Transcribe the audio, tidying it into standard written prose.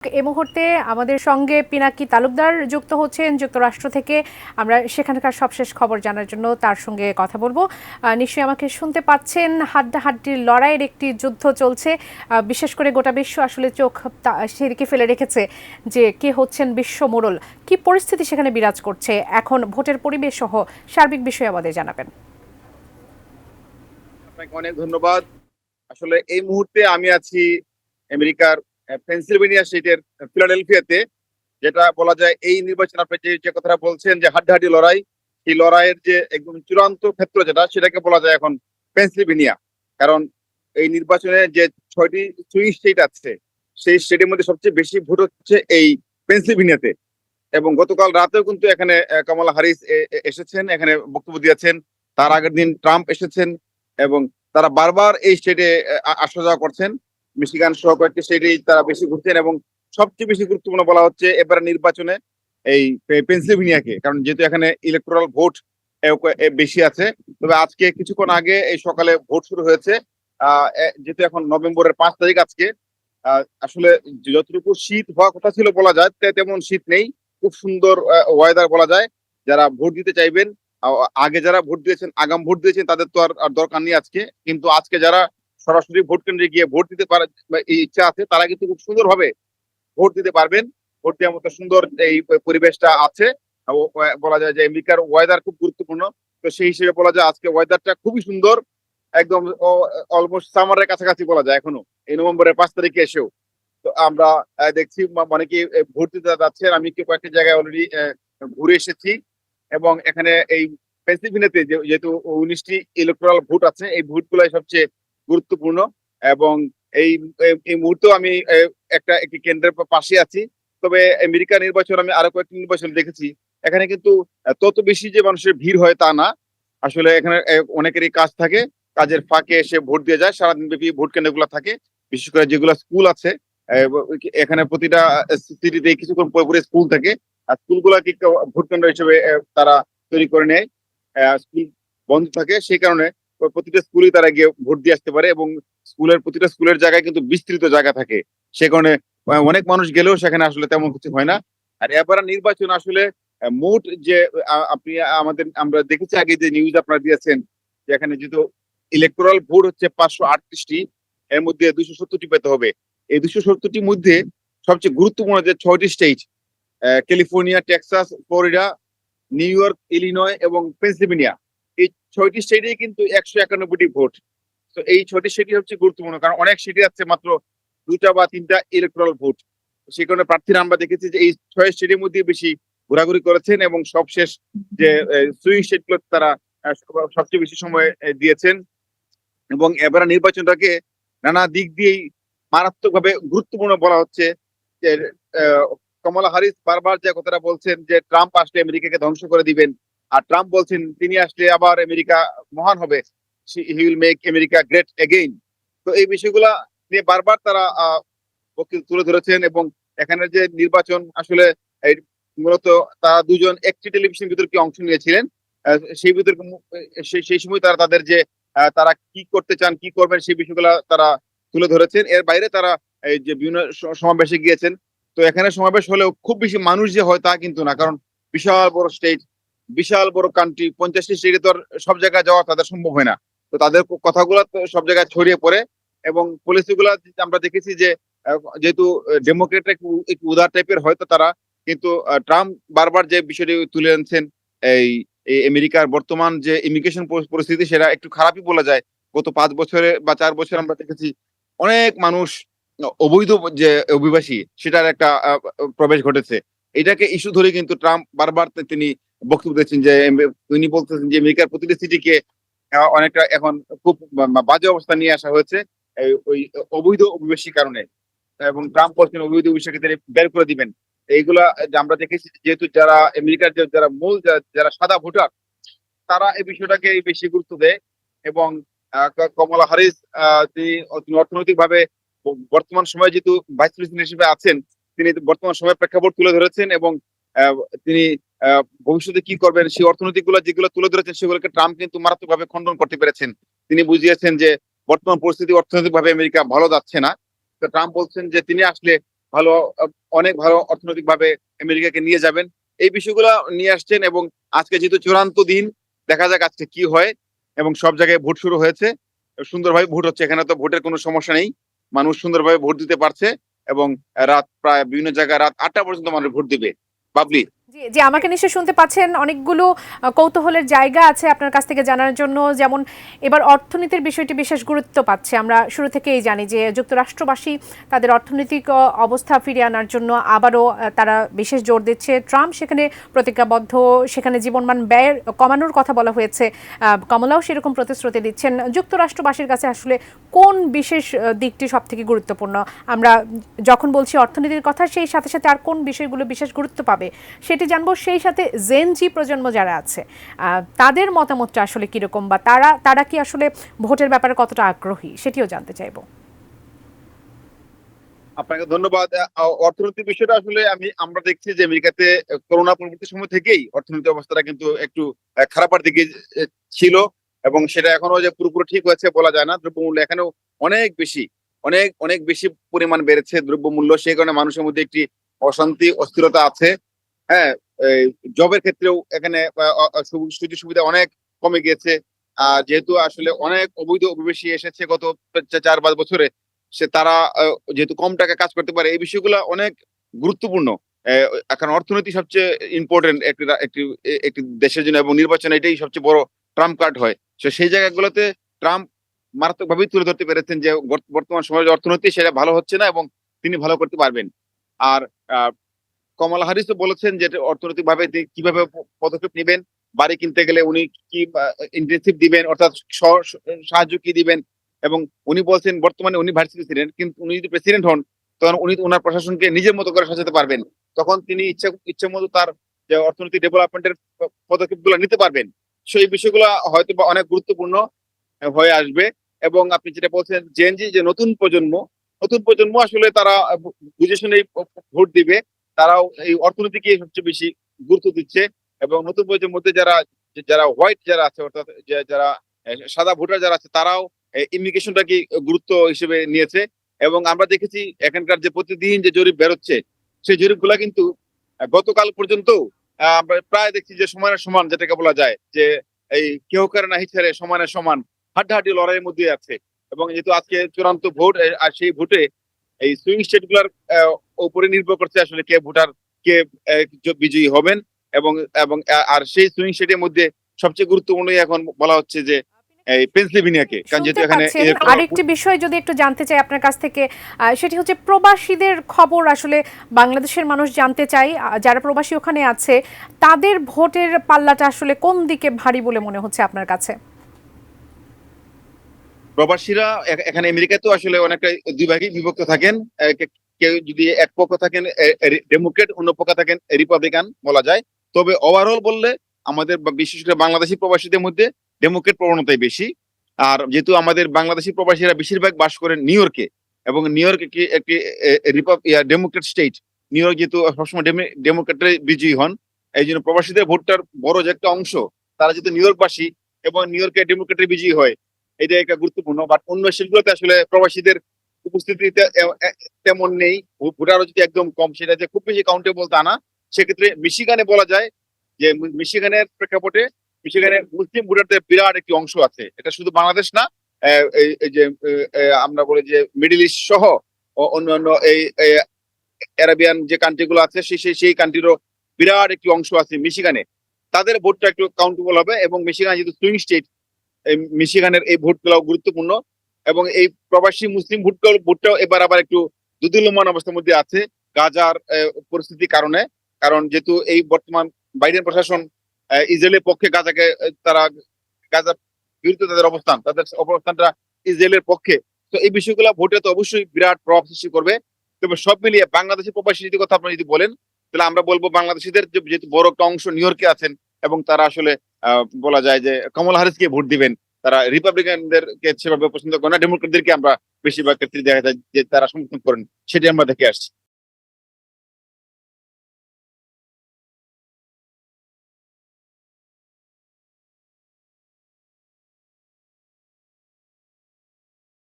এই মুহূর্তে আমাদের সঙ্গে পিনাকি তালুকদার যুক্ত হচ্ছেন যুক্তরাষ্ট্র থেকে। আমরা সেখানকার সবশেষ খবর জানার জন্য তার সঙ্গে কথা বলবো। নিশ্চয়ই আমাকে শুনতে পাচ্ছেন। হাড্ডাহাড্ডির লড়াইয়ের একটি যুদ্ধ চলছে। বিশেষ করে গোটা বিশ্ব আসলে চোখ সেদিকে ফেলে রেখেছে যে কে হচ্ছেন বিশ্ব মোড়ল, কি পরিস্থিতি সেখানে বিরাজ করছে এখন, ভোটের পরিবেশ সহ সার্বিক বিষয়ে আমাদের জানাবেন। আপনাকে অনেক ধন্যবাদ। আসলে এই মুহূর্তে আমি আছি আমেরিকার পেনসিলভেনিয়া স্টেটের ফিলাডেলফিয়াতে। যেটা বলা যায় এই নির্বাচন আপনি যে কথাটা বলছেন যে হাড্ডাহাড্ডি লড়াই, এই লড়াইয়ের যে একদম চূড়ান্ত ক্ষেত্র যেটা সেটাকে বলা যায় এখন পেনসিলভেনিয়া। কারণ এই নির্বাচনে যে 6টি সুইং স্টেট আছে সেই স্টেটের মধ্যে সবচেয়ে বেশি ভোট হচ্ছে এই পেনসিলভেনিয়াতে। এবং গতকাল রাতেও কিন্তু এখানে কমলা হ্যারিস এসেছেন, এখানে বক্তব্য দিয়েছেন। তার আগের দিন ট্রাম্প এসেছেন এবং তারা বারবার এই স্টেটে আসা যাওয়া করছেন। মিশিগান সহ কয়েকটি স্টেটেই তারা বেশি ঘুরছেন এবং সবচেয়ে বেশি গুরুত্বপূর্ণ বলা হচ্ছে এবারে নির্বাচনে এই পেনসিলভেনিয়াকে, কারণ যেহেতু এখানে ইলেকটোরাল ভোট বেশি আছে। তবে আজকে কিছুক্ষণ আগে এই সকালে ভোট শুরু হয়েছে। যেহেতু এখন নভেম্বরের 5 তারিখ আজকে, আসলে যতটুকু শীত হওয়ার কথা ছিল বলা যায় তেমন শীত নেই। খুব সুন্দর ওয়েদার বলা যায়। যারা ভোট দিতে চাইবেন, আগে যারা ভোট দিয়েছেন, আগাম ভোট দিয়েছেন, তাদের তো আর দরকার নেই আজকে। কিন্তু আজকে যারা সরাসরি ভোট কেন্দ্রে গিয়ে ভোট দিতে পারে এই ইচ্ছা আছে, তারা কিন্তু খুব সুন্দরভাবে ভোট দিতে পারবেন। ভোট দেওয়ার মতো সুন্দর এই পরিবেশটা আছে। বলা যায় যে আমেরিকার ওয়েদার খুব গুরুত্বপূর্ণ। তো সেই হিসেবে বলা যায় আজকে ওয়েদারটা খুবই সুন্দর, একদম অলমোস্ট সামারের কাছাকাছি বলা যায় এখনো, এই নভেম্বরের 5 তারিখে এসেও। তো আমরা দেখছি অনেকে ভোট দিতে যাচ্ছেন। আমি কয়েকটি জায়গায় অলরেডি ঘুরে এসেছি এবং এখানে এই পেনসিলভেনিয়াতে যেহেতু 19টি ইলেকটোরাল ভোট আছে, এই ভোটগুলাই সবচেয়ে গুরুত্বপূর্ণ। এবং এই এই মুহূর্তেও আমি একটি কেন্দ্রের পাশে আছি। তবে আমেরিকা নির্বাচন আমি আরো কয়েকটি নির্বাচন দেখেছি, এখানে কিন্তু তত বেশি যে মানুষের ভিড় হয় তা না। আসলে এখানে অনেকেরই কাজ থাকে, কাজের ফাঁকে এসে ভোট দিয়ে যায়। সারাদিন ব্যাপী ভোট কেন্দ্রগুলো থাকে, বিশেষ করে যেগুলো স্কুল আছে। এখানে প্রতিটা সিটিতে কিছুক্ষণ পরে পরে স্কুল থাকে, আর স্কুলগুলোকে ভোট কেন্দ্র হিসেবে তারা তৈরি করে নেয়। স্কুল বন্ধ থাকে, সেই কারণে প্রতিটা স্কুলেই তারা গিয়ে ভোট দিয়ে আসতে পারে এবং প্রতিটা স্কুলের জায়গায় কিন্তু বিস্তৃত জায়গা থাকে। সে কারণে অনেক মানুষ গেলেও সেখানে আসলে তেমন কিছু হয় না। আর এবার নির্বাচন আসলে মোট যে আপনি আমরা দেখেছি আগে যে নিউজ আপনারা দিয়েছেন যে এখানে যেহেতু ইলেকটোরাল ভোট হচ্ছে 538টি, এর মধ্যে 270টি পেতে হবে। এই 270টির মধ্যে সবচেয়ে গুরুত্বপূর্ণ যে 6টি state, California, Texas, Florida, new York, Illinois এবং পেনসিলভেনিয়া, এই 6টি স্টেটেই কিন্তু 191টি ভোট। তো এই 6টি স্টেটই হচ্ছে গুরুত্বপূর্ণ, কারণ অনেক স্টেটে আছে মাত্র 2টা বা 3টা ইলেকটোরাল ভোট। সেই কারণে প্রার্থীরা আমরা দেখেছি যে এই 6 স্টেটের মধ্যে বেশি ঘোরাঘুরি করেছেন এবং সবশেষ যে সুইং স্টেটগুলো তারা সবচেয়ে বেশি সময় দিয়েছেন। এবং এবার নির্বাচনটাকে নানা দিক দিয়েই মারাত্মকভাবে গুরুত্বপূর্ণ বলা হচ্ছে। যে কমলা হ্যারিস বারবার যে কথাটা বলছেন যে ট্রাম্প আসলে আমেরিকাকে ধ্বংস করে দিবেন, আর ট্রাম্প বলছেন তিনি আসলে আবার আমেরিকা মহান হবে, he will make America great again. তো এই বিষয়গুলা নিয়ে বারবার তারা বক্তব্য তুলে ধরেছেন। এবং এখানে যে নির্বাচন আসলে মূলত তারা দুজন একটি টেলিভিশন বিতর্কে অংশ নিয়েছিলেন। সেই বিতর্ক সেই সময় তারা তাদের যে তারা কি করতে চান, কি করবেন, সেই বিষয়গুলো তারা তুলে ধরেছেন। এর বাইরে তারা এই যে বিভিন্ন সমাবেশে গিয়েছেন। তো এখানে সমাবেশ হলেও খুব বেশি মানুষ যে হয় তা কিন্তু না, কারণ বিশাল বড় স্টেট, বিশাল বড় কান্ট্রি, 50টি স্টেটে তো আর সব জায়গায় যাওয়া তাদের সম্ভব হয় না। তো তাদের কথাগুলো সব জায়গায় ছড়িয়ে পড়ে এবং পলিসিগুলা আমরা দেখেছি যে যেহেতু ডেমোক্রেটরা একটু উদার টাইপের হয়তো তারা, কিন্তু ট্রাম্প বারবার যে বিষয়টি তুলে আনছেন, এই আমেরিকার বর্তমান যে ইমিগ্রেশন পরিস্থিতি সেটা একটু খারাপই বলা যায়। গত 5 বছরে বা 4 বছর আমরা দেখেছি অনেক মানুষ অবৈধ যে অভিবাসী সেটার একটা প্রবেশ ঘটেছে। এটাকে ইস্যু ধরে কিন্তু ট্রাম্প বারবার তিনি বক্তব্য দিচ্ছেন যে তিনি বলতেছেন যে আমেরিকার প্রতিটি সিটিকে অনেকটা এখন খুব বাজে অবস্থা নিয়ে আসা হয়েছে ওই অবৈধ অভিবাসীর কারণে। এবং ট্রাম্প বলছেন অবৈধ অভিবাসীকে তিনি বের করে দিবেন। এইগুলা যে আমরা দেখেছি, যেহেতু যারা আমেরিকার যারা মূল যারা সাদা ভোটার, তারা এই বিষয়টাকে বেশি গুরুত্ব দেয়। এবং কমলা হ্যারিস তিনি অর্থনৈতিক ভাবে বর্তমান সময়ে যেহেতু ভাইস প্রেসিডেন্ট হিসেবে আছেন, তিনি বর্তমান সময়ের প্রেক্ষাপট তুলে ধরেছেন এবং তিনি ভবিষ্যতে কি করবেন সেই অর্থনৈতিক গুলা যেগুলো তুলে ধরেছেন সেগুলোকে ট্রাম্প কিন্তু মারাত্মকভাবে খণ্ডন করতে পেরেছেন। তিনি বুঝিয়েছেন যে বর্তমান পরিস্থিতি অর্থনৈতিক ভাবে আমেরিকা ভালো যাচ্ছে না। তো ট্রাম্প বলছেন যে তিনি আসলে ভালো অনেক ভালো অর্থনৈতিক ভাবে আমেরিকাকে নিয়ে যাবেন, এই বিষয়গুলো নিয়ে আসছেন। এবং আজকে যেহেতু চূড়ান্ত দিন, দেখা যাক আজকে কি হয়। এবং সব জায়গায় ভোট শুরু হয়েছে, সুন্দরভাবে ভোট হচ্ছে, এখানে তো ভোটের কোনো সমস্যা নেই, মানুষ সুন্দরভাবে ভোট দিতে পারছে। এবং রাত প্রায় বিভিন্ন জায়গায় রাত 8টা পর্যন্ত মানুষ ভোট দিবে। বাবলি। জি, জি, আমাকে নিশ্চয়ই শুনতে পাচ্ছেন। অনেকগুলো কৌতূহলের জায়গা আছে আপনার কাছ থেকে জানার জন্য। যেমন এবার অর্থনীতির বিষয়টি বিশেষ গুরুত্ব পাচ্ছে। আমরা শুরু থেকেই জানি যে যুক্তরাষ্ট্রবাসী তাদের অর্থনৈতিক অবস্থা ফিরিয়ে আনার জন্য আবারও তারা বিশেষ জোর দিচ্ছে। ট্রাম্প সেখানে প্রতিজ্ঞাবদ্ধ, সেখানে জীবনমান ব্যয় কমানোর কথা বলা হয়েছে। কমলাও সেরকম প্রতিশ্রুতি দিচ্ছেন। যুক্তরাষ্ট্রবাসীর কাছে আসলে কোন বিশেষ দিকটি সব থেকে গুরুত্বপূর্ণ? আমরা যখন বলছি অর্থনীতির কথা, সেই সাথে সাথে আর কোন বিষয়গুলো বিশেষ গুরুত্ব পাবে সেটি জানবো। সেই সাথে জেন জি প্রজন্ম যারা আছে তাদের মতামতটা আসলে কিরকম, বা তারা কি আসলে ভোটের ব্যাপারে কতটা আগ্রহী সেটিও জানতে চাইবো। আপনাকে ধন্যবাদ। অর্থনৈতিক বিষয়টা আসলে আমরা দেখছি যে আমেরিকাতে করোনা পরবর্তী সময় থেকেই অর্থনৈতিক অবস্থাটা কিন্তু একটু খারাপের দিকে ছিল। এবং সেটা এখনো যে পুরোপুরি ঠিক হয়েছে বলা যায় না। দ্রব্যমূল্য এখানেও অনেক বেশি, অনেক অনেক বেশি পরিমাণ বেড়েছে দ্রব্যমূল্য। সেই কারণে মানুষের মধ্যে একটি অশান্তি, অস্থিরতা আছে। হ্যাঁ, জবের ক্ষেত্রেও এখানে সুযোগ সুবিধা অনেক কমে গিয়েছে। যেহেতু আসলে অনেক অবৈধ অভিবাসী এসেছে গত 4-5 বছরে, তারা যেহেতু কম টাকা কাজ করতে পারে, এই বিষয়গুলো অনেক গুরুত্বপূর্ণ। এখন অর্থনীতি সবচেয়ে ইম্পর্টেন্ট একটি একটি একটি দেশের জন্য, এবং নির্বাচন এটাই সবচেয়ে বড় ট্রাম্প কার্ড হয়। তো সেই জায়গাগুলোতে ট্রাম্প মারাত্মকভাবেই তুলে ধরতে পেরেছেন যে বর্তমান সময়ের যে অর্থনীতি সেটা ভালো হচ্ছে না, এবং তিনি ভালো করতে পারবেন। আর কমলা হ্যারিসও বলেছেন যে অর্থনৈতিক ভাবে কিভাবে পদক্ষেপ নেবেন। বাড়ি কিনতে গেলে উনি কি ইনসেনটিভ দিবেন, অর্থাৎ সাহায্য কি দিবেন। এবং উনি বলছেন বর্তমানে উনি ভাইস প্রেসিডেন্ট, কিন্তু উনি যদি প্রেসিডেন্ট হন তখন উনি ওনার প্রশাসনকে নিজের মতো করে সাজাতে পারবেন। তখন তিনি ইচ্ছা মতো তার যে অর্থনৈতিক ডেভেলপমেন্টের পদক্ষেপগুলো নিতে পারবেন। সেই বিষয়গুলো হয়তো বা অনেক গুরুত্বপূর্ণ হয়ে আসবে। এবং আপনি যেটা বলছেন জেনজি, যে নতুন প্রজন্ম আসলে তারা বুঝে শুনেই ভোট দিবে। তারাও এই অর্থনীতিকে সবচেয়ে বেশি গুরুত্ব দিচ্ছে। এবং নতুন প্রজন্মের মধ্যে যারা যারা হোয়াইট যারা আছে, অর্থাৎ যারা সাদা ভোটার যারা আছে, তারাও ইমিগ্রেশনটাকে গুরুত্ব হিসেবে নিয়েছে। এবং আমরা দেখেছি এখানকার যে প্রতিদিন যে জরিপ বেরোচ্ছে, সেই জরিপগুলা কিন্তু গতকাল পর্যন্ত আমরা প্রায় দেখছি যে সমানের সমান, যেটাকে বলা যায় যে এই কেউ কারে নাহি ছেড়ে সমানের সমান হাড্ডাহাড্ডি লড়াইয়ের মধ্যে আছে। এবং যেহেতু আজকে চূড়ান্ত ভোট, আর সেই ভোটে এই সুইং স্টেট গুলার উপরে নির্ভর করছে আসলে কে ভোটার, কে বিজয়ী হবেন। এবং এবং আর সেই সুইং স্টেটের মধ্যে সবচেয়ে গুরুত্বপূর্ণ এখন বলা হচ্ছে যে এই পেনসিলভেনিয়াকে, কারণ যেহেতু শুনতে এখানে পাচ্ছেন। আরেকটি বিষয় যদি একটু জানতে চাই আপনার কাছ থেকে, সেটি হচ্ছে প্রবাসীদের খবর। আসলে বাংলাদেশের মানুষ জানতে চাই, যারা প্রবাসী ওখানে আছে তাদের ভোটের পাল্লাটা আসলে কোন দিকে ভারী বলে মনে হচ্ছে আপনার কাছে? প্রবাসীরা এখানে আমেরিকাতে আসলে অনেকটা দুই ভাগে বিভক্ত থাকেন। কেউ যদি এক পক্ষ থাকেন ডেমোক্রেট, অন্য পক্ষ থাকেন রিপাবলিকান বলা যায়। তবে ওভারঅল বললে আমাদের বিশেষ করে বাংলাদেশি প্রবাসীদের মধ্যে ডেমোক্রেট প্রবণতাই বেশি। আর যেহেতু আমাদের বাংলাদেশি প্রবাসীরা বেশিরভাগ বাস করেন নিউ ইয়র্কে, এবং নিউ ইয়র্ক একটি ডেমোক্রেট স্টেট, নিউ ইয়র্ক যেহেতু সবসময় ডেমোক্রেটের বিজয়ী হন, এই জন্য প্রবাসীদের ভোটটার বড় যে একটা অংশ, তারা যেহেতু নিউ ইয়র্কবাসী এবং নিউ ইয়র্কে ডেমোক্রেটের বিজয়ী হয়, এটা একটা গুরুত্বপূর্ণ। বাট অন্য শিল্পগুলোতে আসলে প্রবাসীদের উপস্থিতি তেমন নেই। ভোটারও যদি একদম কম, সেটা যে খুব বেশি কাউন্টেবল তা না। সেক্ষেত্রে মিশিগানে বলা যায় যে মিশিগানের প্রেক্ষাপটে মিশিগানের মুসলিম ভোটারদের বিরাট একটি অংশ আছে। এটা শুধু বাংলাদেশ না, এই যে আমরা বলি যে মিডল ইস্ট সহ অন্যান্য এই অ্যারাবিয়ান যে কান্ট্রি গুলো আছে, সেই কান্ট্রিরও বিরাট একটি অংশ আছে মিশিগানে। তাদের ভোটটা একটু কাউন্টেবল হবে। এবং মিশিগান যেহেতু সুইং স্টেট, মিশিগানের এই ভোটগুলো গুরুত্বপূর্ণ। এবং এই প্রবাসী মুসলিম ভোটটাও এবার আবার একটু দুদুল্যমান অবস্থার মধ্যে আছে গাজার পরিস্থিতির কারণে। কারণ যেহেতু এই বর্তমান বাইডেন প্রশাসন ইসরায়েলের পক্ষে, গাজাকে তারা গাজার বিরুদ্ধে তাদের অবস্থানটা ইসরায়েলের পক্ষে। তো এই বিষয়গুলো ভোটে তো অবশ্যই বিরাট প্রভাব সৃষ্টি করবে। তবে সব মিলিয়ে বাংলাদেশি প্রবাসী যদি কথা আপনি যদি বলেন, তাহলে আমরা বলবো বাংলাদেশিদের যেহেতু বড় একটা অংশ নিউ ইয়র্কে আছেন, এবং তারা আসলে বলা যায় যে কমলা হ্যারিসকে ভোট দিবেন। তারা রিপাবলিকানদেরকে সেভাবে পছন্দ করে না, ডেমোক্রেটদেরকে আমরা বেশিরভাগ ক্ষেত্রে দেখা যায় যে তারা সমর্থন করেন, সেটি আমরা দেখে আসছি।